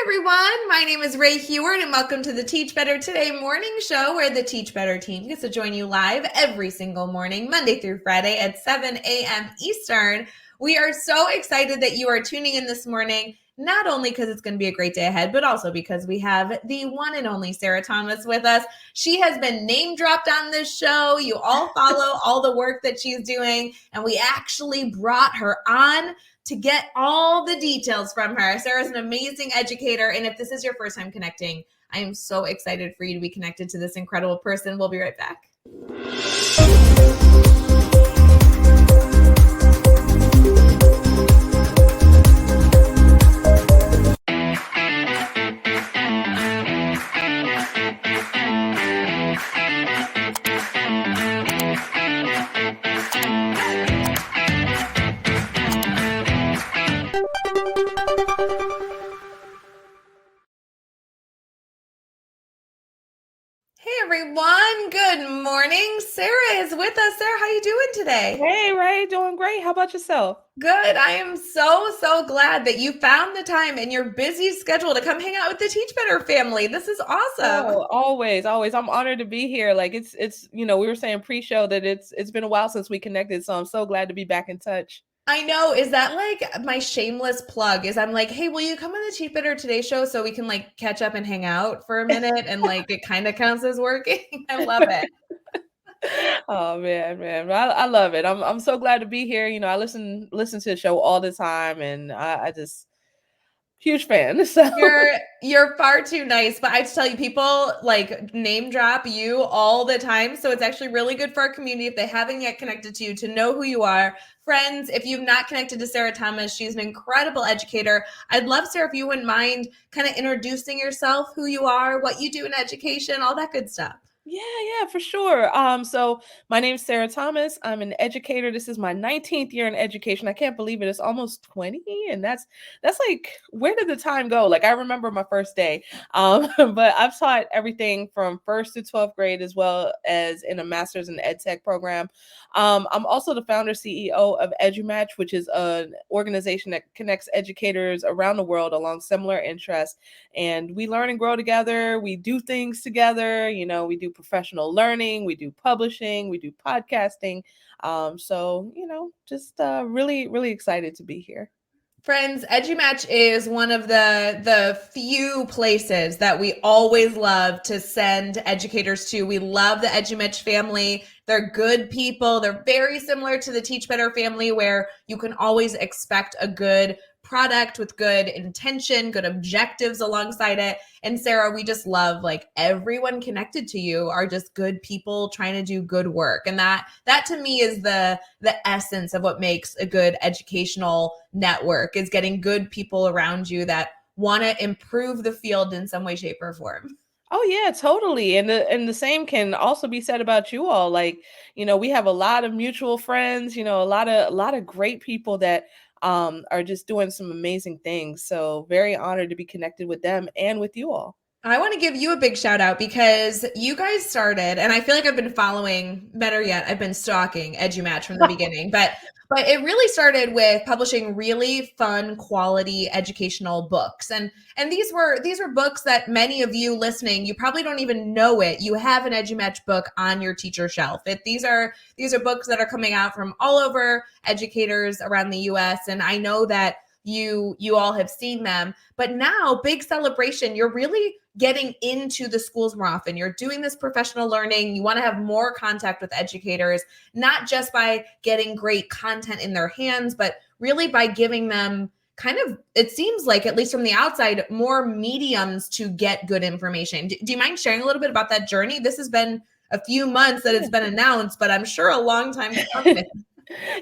Everyone, my name is Ray Heward and welcome to the Teach Better Today morning show where the Teach Better team gets to join you live every single morning, Monday through Friday at 7 a.m. Eastern. We are so excited that you are tuning in this morning, not only because it's going to be a great day ahead, but also because we have the one and only Sarah Thomas with us. She has been name dropped on this show. You all follow all the work that she's doing, and we actually brought her on to get all the details from her. Sarah's an amazing educator, and if this is your first time connecting, I am so excited for you to be connected to this incredible person. We'll be right back. Hey everyone, good morning. Sarah is with us. Sarah, how you doing today? Hey Ray, doing great. How about yourself? Good. I am so glad that you found the time in your busy schedule to come hang out with the Teach Better family. This is awesome. Oh, always. I'm honored to be here. Like it's we were saying pre-show that it's been a while since we connected, so I'm so glad to be back in touch. I know. Is that like my shameless plug? Is I'm like, hey, will you come on the Cheap Better Today show so we can like catch up and hang out for a minute and like it kind of counts as working? I love it. Oh man. I love it. I'm so glad to be here. I listen to the show all the time, and I just huge fan. So You're far too nice, but I have to tell you, people like name drop you all the time. So it's actually really good for our community if they haven't yet connected to you to know who you are. Friends, if you've not connected to Sarah Thomas, she's an incredible educator. I'd love, Sarah, if you wouldn't mind kind of introducing yourself, who you are, what you do in education, all that good stuff. Yeah, for sure. So my name's Sarah Thomas. I'm an educator. This is my 19th year in education. I can't believe it. It's almost 20, and that's like, where did the time go? Like, I remember my first day. But I've taught everything from first to 12th grade, as well as in a master's in ed tech program. I'm also the founder CEO of EduMatch, which is an organization that connects educators around the world along similar interests, and we learn and grow together. We do things together. We do professional learning, we do publishing, we do podcasting. Just really excited to be here. Friends, EduMatch is one of the few places that we always love to send educators to. We love the EduMatch family. They're good people. They're very similar to the Teach Better family, where you can always expect a good product with good intention, good objectives alongside it. And Sarah, we just love like everyone connected to you are just good people trying to do good work. And that to me is the essence of what makes a good educational network, is getting good people around you that want to improve the field in some way, shape, or form. Oh yeah, totally. And the same can also be said about you all. Like, we have a lot of mutual friends, a lot of great people that are just doing some amazing things. So very honored to be connected with them and with you all. I want to give you a big shout out because you guys started, and I feel like I've been following, better yet, I've been stalking EduMatch from the beginning, but it really started with publishing really fun, quality educational books. And these were books that many of you listening, you probably don't even know it. You have an EduMatch book on your teacher shelf. These are books that are coming out from all over educators around the US. And I know that you all have seen them, but now big celebration. You're really getting into the schools more often. You're doing this professional learning. You want to have more contact with educators, not just by getting great content in their hands, but really by giving them kind of, it seems like, at least from the outside, more mediums to get good information. Do you mind sharing a little bit about that journey? This has been a few months that it's been announced, but I'm sure a long time coming.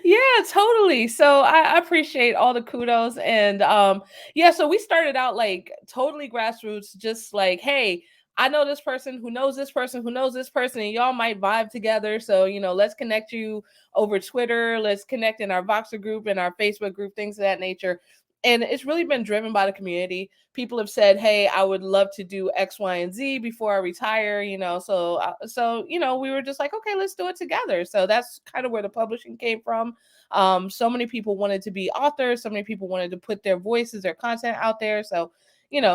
Yeah, totally. So I appreciate all the kudos. And so we started out like totally grassroots, just like, hey, I know this person who knows this person who knows this person, and y'all might vibe together. So, let's connect you over Twitter. Let's connect in our Voxer group and our Facebook group, things of that nature. And it's really been driven by the community. People have said, hey, I would love to do X, Y, and Z before I retire, So, we were just like, okay, let's do it together. So that's kind of where the publishing came from. So many people wanted to be authors. So many people wanted to put their voices, their content out there. So,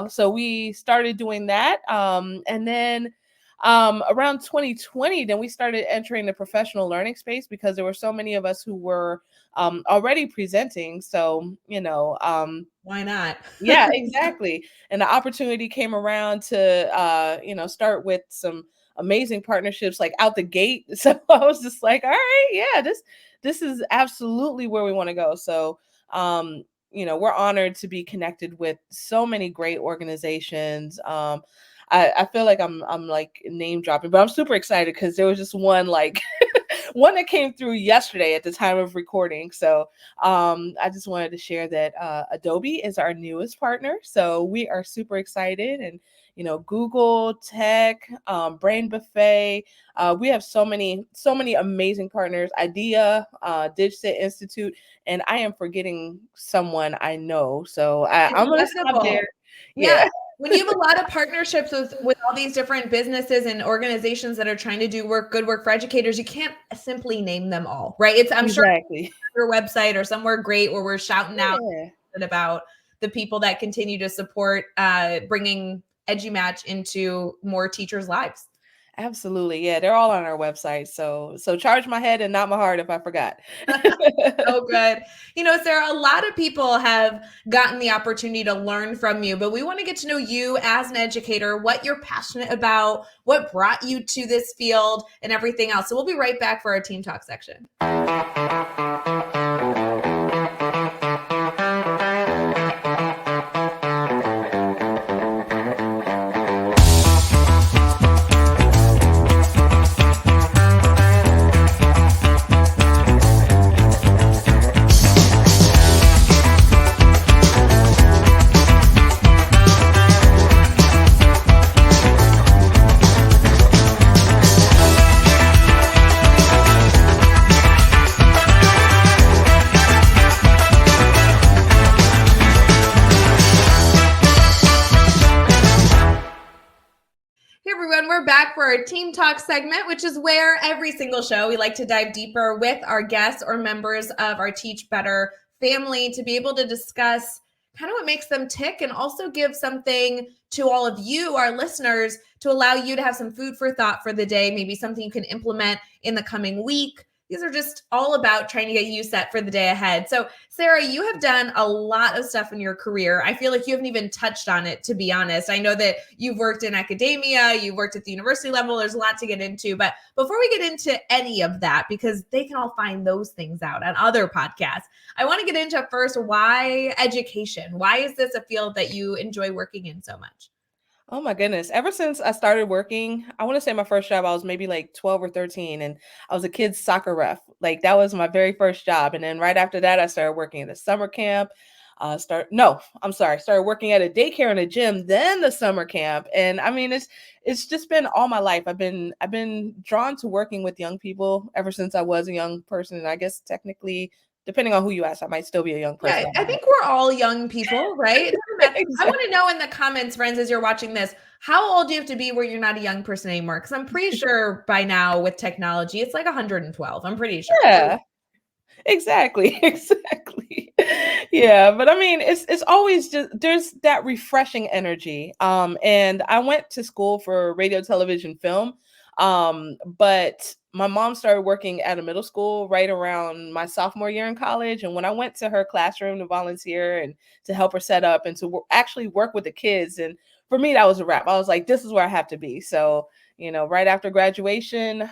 so we started doing that. And then around 2020, then we started entering the professional learning space because there were so many of us who were already presenting. So, why not? yeah, exactly. And the opportunity came around to start with some amazing partnerships like out the gate. So I was just like, all right, yeah, this is absolutely where we want to go. So we're honored to be connected with so many great organizations. I feel like I'm like name dropping, but I'm super excited because there was just one like one that came through yesterday at the time of recording. So I just wanted to share that Adobe is our newest partner. So we are super excited. And, Google, Tech, Brain Buffet. We have so many amazing partners, IDEA, Digit Institute, and I am forgetting someone I know. So I'm going to stop there. Yeah. When you have a lot of partnerships with all these different businesses and organizations that are trying to do good work for educators, you can't simply name them all, right? I'm exactly. Sure your website or somewhere great where we're shouting out about the people that continue to support bringing EduMatch into more teachers' lives. Absolutely. Yeah, they're all on our website. So charge my head and not my heart if I forgot. So good. Sarah, a lot of people have gotten the opportunity to learn from you, but we want to get to know you as an educator, what you're passionate about, what brought you to this field, and everything else. So we'll be right back for our Team Talk section. We're back for our Team Talk segment, which is where every single show we like to dive deeper with our guests or members of our Teach Better family to be able to discuss kind of what makes them tick and also give something to all of you, our listeners, to allow you to have some food for thought for the day, maybe something you can implement in the coming week. These are just all about trying to get you set for the day ahead. So, Sarah, you have done a lot of stuff in your career. I feel like you haven't even touched on it, to be honest. I know that you've worked in academia, you've worked at the university level. There's a lot to get into. But before we get into any of that, because they can all find those things out on other podcasts, I want to get into first, why education? Why is this a field that you enjoy working in so much? Oh my goodness. Ever since I started working, I want to say my first job, I was maybe like 12 or 13, and I was a kid's soccer ref. Like that was my very first job. And then right after that, I started working at a summer camp. Started working at a daycare and a gym, then the summer camp. And I mean, it's just been all my life. I've been drawn to working with young people ever since I was a young person. And I guess technically, depending on who you ask, I might still be a young person. Yeah, I think we're all young people, right? Exactly. I want to know in the comments, friends, as you're watching this, how old do you have to be where you're not a young person anymore? Because I'm pretty sure by now with technology, it's like 112. I'm pretty sure. Yeah. Exactly. Exactly. Yeah, but I mean, it's always just there's that refreshing energy. And I went to school for radio, television, film. But my mom started working at a middle school right around my sophomore year in college, and when I went to her classroom to volunteer and to help her set up and to actually work with the kids, and for me that was a wrap. I was like, this is where I have to be. So right after graduation,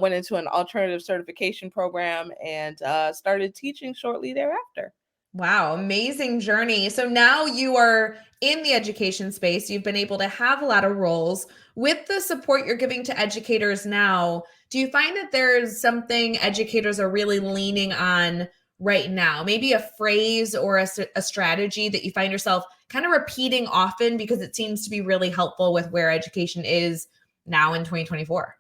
went into an alternative certification program and started teaching shortly thereafter. Wow, amazing journey. So now you are in the education space. You've been able to have a lot of roles. With the support you're giving to educators now, do you find that there's something educators are really leaning on right now? Maybe a phrase or a strategy that you find yourself kind of repeating often because it seems to be really helpful with where education is now in 2024?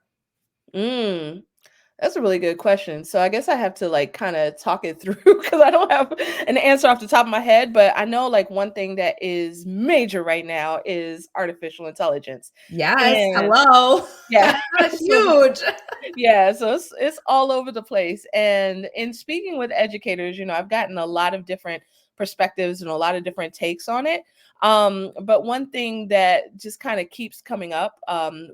That's a really good question. So I guess I have to like kind of talk it through because I don't have an answer off the top of my head. But I know like one thing that is major right now is artificial intelligence. Yes. And Hello. yeah, Huge. yeah, so it's all over the place. And in speaking with educators, I've gotten a lot of different perspectives and a lot of different takes on it. But one thing that just kind of keeps coming up,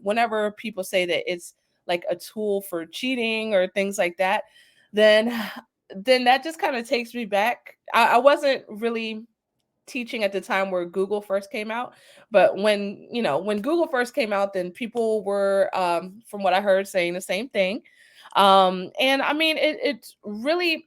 whenever people say that it's like a tool for cheating or things like that, then that just kind of takes me back. I wasn't really teaching at the time where Google first came out, but when Google first came out, then people were, from what I heard, saying the same thing. And I mean, it's really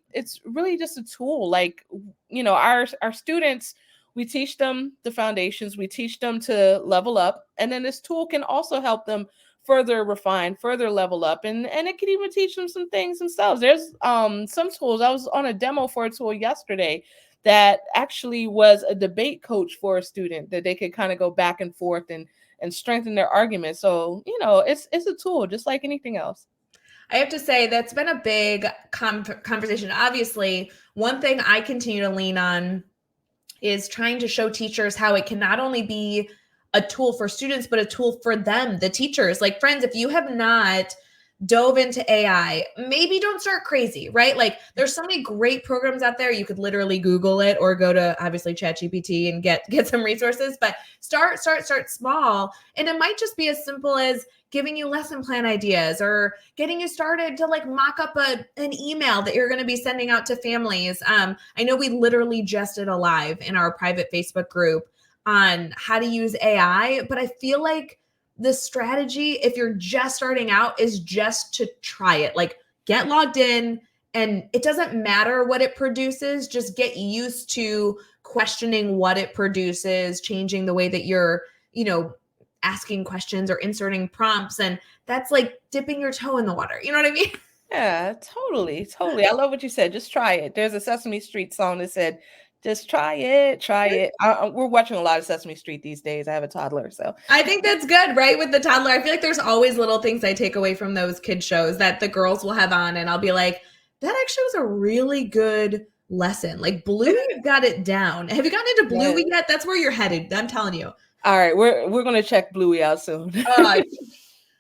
just a tool. Like, our students, we teach them the foundations, we teach them to level up, and then this tool can also help them further refine, further level up, and it can even teach them some things themselves. There's some tools. I was on a demo for a tool yesterday that actually was a debate coach for a student that they could kind of go back and forth and strengthen their argument. So, it's a tool just like anything else. I have to say that's been a big conversation. Obviously, one thing I continue to lean on is trying to show teachers how it can not only be a tool for students, but a tool for them, the teachers. Like, friends, if you have not dove into AI, maybe don't start crazy, right? Like, there's so many great programs out there. You could literally Google it or go to obviously ChatGPT and get some resources, but start small. And it might just be as simple as giving you lesson plan ideas or getting you started to like mock up an email that you're going to be sending out to families. I know we literally just did a live in our private Facebook group on how to use AI, but I feel like the strategy, if you're just starting out, is just to try it. Like, get logged in, and it doesn't matter what it produces. Just get used to questioning what it produces, changing the way that you're, asking questions or inserting prompts. And that's like dipping your toe in the water. You know what I mean? Yeah, totally. I love what you said. Just try it. There's a Sesame Street song that said, just try it. We're watching a lot of Sesame Street these days. I have a toddler, so I think that's good, right? With the toddler, I feel like there's always little things I take away from those kid shows that the girls will have on, and I'll be like, that actually was a really good lesson. Like, Bluey got it down. Have you gotten into Bluey yet? That's where you're headed. I'm telling you. All right, we're gonna check Bluey out soon.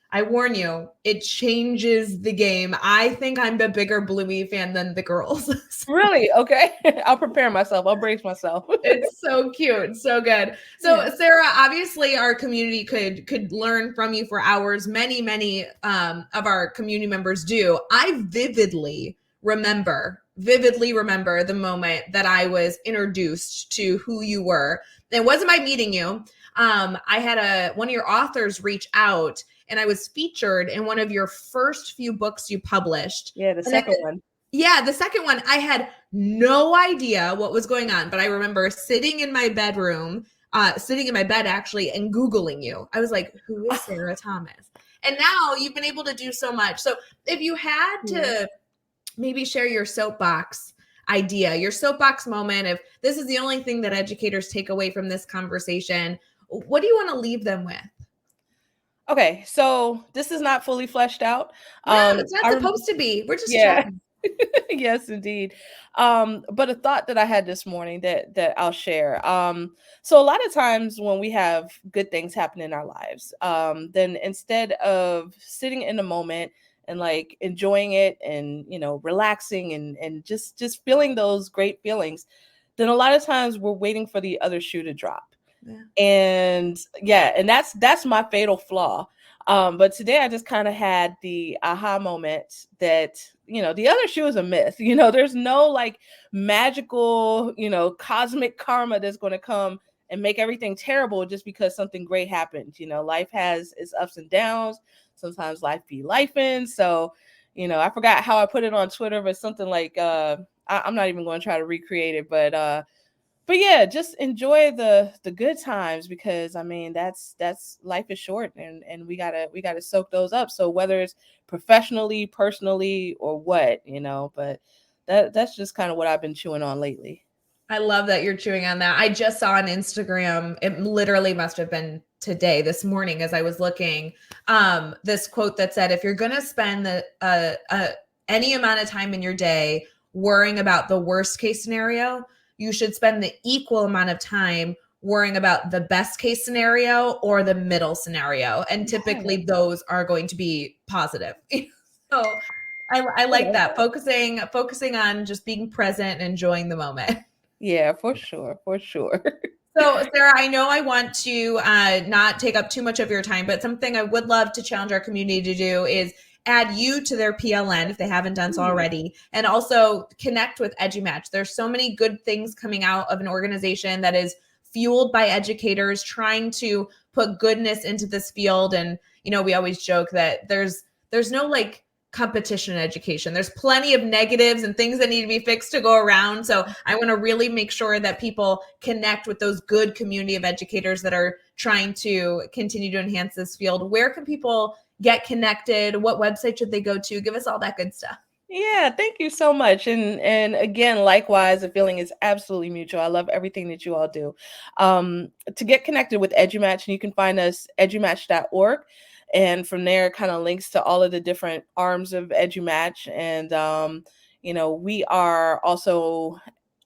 I warn you, it changes the game. I think I'm a bigger Bluey fan than the girls. Really? Okay. I'll prepare myself. I'll brace myself. It's so cute. So good. So yeah. Sarah, obviously our community could learn from you for hours. Many of our community members do. I vividly remember the moment that I was introduced to who you were. It wasn't by meeting you. I had one of your authors reach out, and I was featured in one of your first few books you published. Yeah, the second one. Yeah, the second one. I had no idea what was going on, but I remember sitting in my bed actually, and Googling you. I was like, who is Sarah Thomas? And now you've been able to do so much. So if you had to maybe share your soapbox idea, your soapbox moment, if this is the only thing that educators take away from this conversation, what do you want to leave them with? Okay, so this is not fully fleshed out. No, it's not supposed to be. We're just chatting. Yes, indeed. But a thought that I had this morning that I'll share. So a lot of times when we have good things happen in our lives, then instead of sitting in the moment and like enjoying it and relaxing and just feeling those great feelings, then a lot of times we're waiting for the other shoe to drop. And that's my fatal flaw. But today I just kind of had the aha moment that, the other shoe is a myth. There's no like magical, cosmic karma that's going to come and make everything terrible just because something great happened. Life has its ups and downs. Sometimes life be lifing. So, I forgot how I put it on Twitter, but something like, I'm not even going to try to recreate it, but yeah, just enjoy the good times, because I mean that's life is short, and we gotta soak those up. So whether it's professionally, personally, or what, but that's just kind of what I've been chewing on lately. I love that you're chewing on that. I just saw on Instagram, it literally must have been this morning as I was looking, this quote that said, if you're gonna spend any amount of time in your day worrying about the worst case scenario, you should spend the equal amount of time worrying about the best case scenario or the middle scenario. And typically those are going to be positive. So I like that. Focusing on just being present and enjoying the moment. Yeah, for sure. For sure. So, Sarah, I know I want to not take up too much of your time, but something I would love to challenge our community to do is add you to their PLN if they haven't done so already, and also connect with EduMatch. There's so many good things coming out of an organization that is fueled by educators trying to put goodness into this field. And, you know, we always joke that there's no like competition in education. There's plenty of negatives and things that need to be fixed to go around. So I want to really make sure that people connect with those good community of educators that are trying to continue to enhance this field. Where can people get connected? What website should they go to? Give us all that good stuff. Yeah, thank you so much. And again, likewise, the feeling is absolutely mutual. I love everything that you all do. To get connected with EduMatch, and you can find us edumatch.org. And from there, kind of links to all of the different arms of EduMatch. And we are also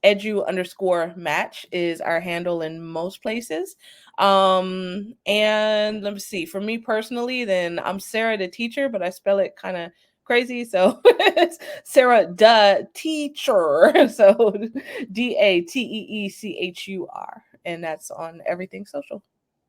edu_match is our handle in most places. And let me see, for me personally, then I'm Sarah the teacher, but I spell it kind of crazy. So it's Sarah the teacher. So DATEECHUR. And that's on everything social.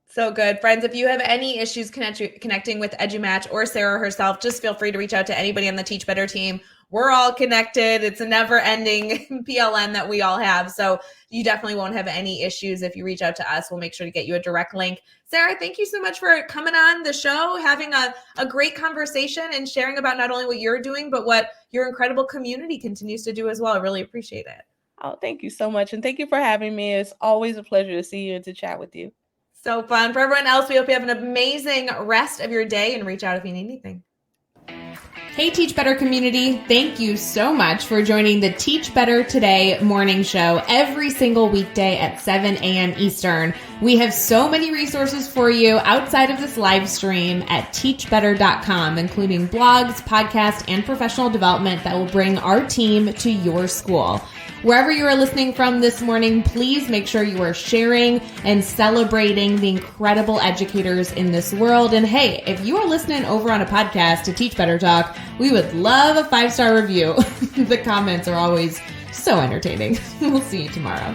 So good. Friends, if you have any issues connecting with EduMatch or Sarah herself, just feel free to reach out to anybody on the Teach Better team. We're all connected. It's a never-ending PLN that we all have. So you definitely won't have any issues if you reach out to us. We'll make sure to get you a direct link. Sarah, thank you so much for coming on the show, having a great conversation and sharing about not only what you're doing, but what your incredible community continues to do as well. I really appreciate it. Oh, thank you so much. And thank you for having me. It's always a pleasure to see you and to chat with you. So fun. For everyone else, we hope you have an amazing rest of your day and reach out if you need anything. Hey, Teach Better community. Thank you so much for joining the Teach Better Today morning show every single weekday at 7 a.m. Eastern. We have so many resources for you outside of this live stream at teachbetter.com, including blogs, podcasts, and professional development that will bring our team to your school. Wherever you are listening from this morning, please make sure you are sharing and celebrating the incredible educators in this world. And hey, if you are listening over on a podcast to Teach Better Talk, we would love a 5-star review. The comments are always so entertaining. We'll see you tomorrow.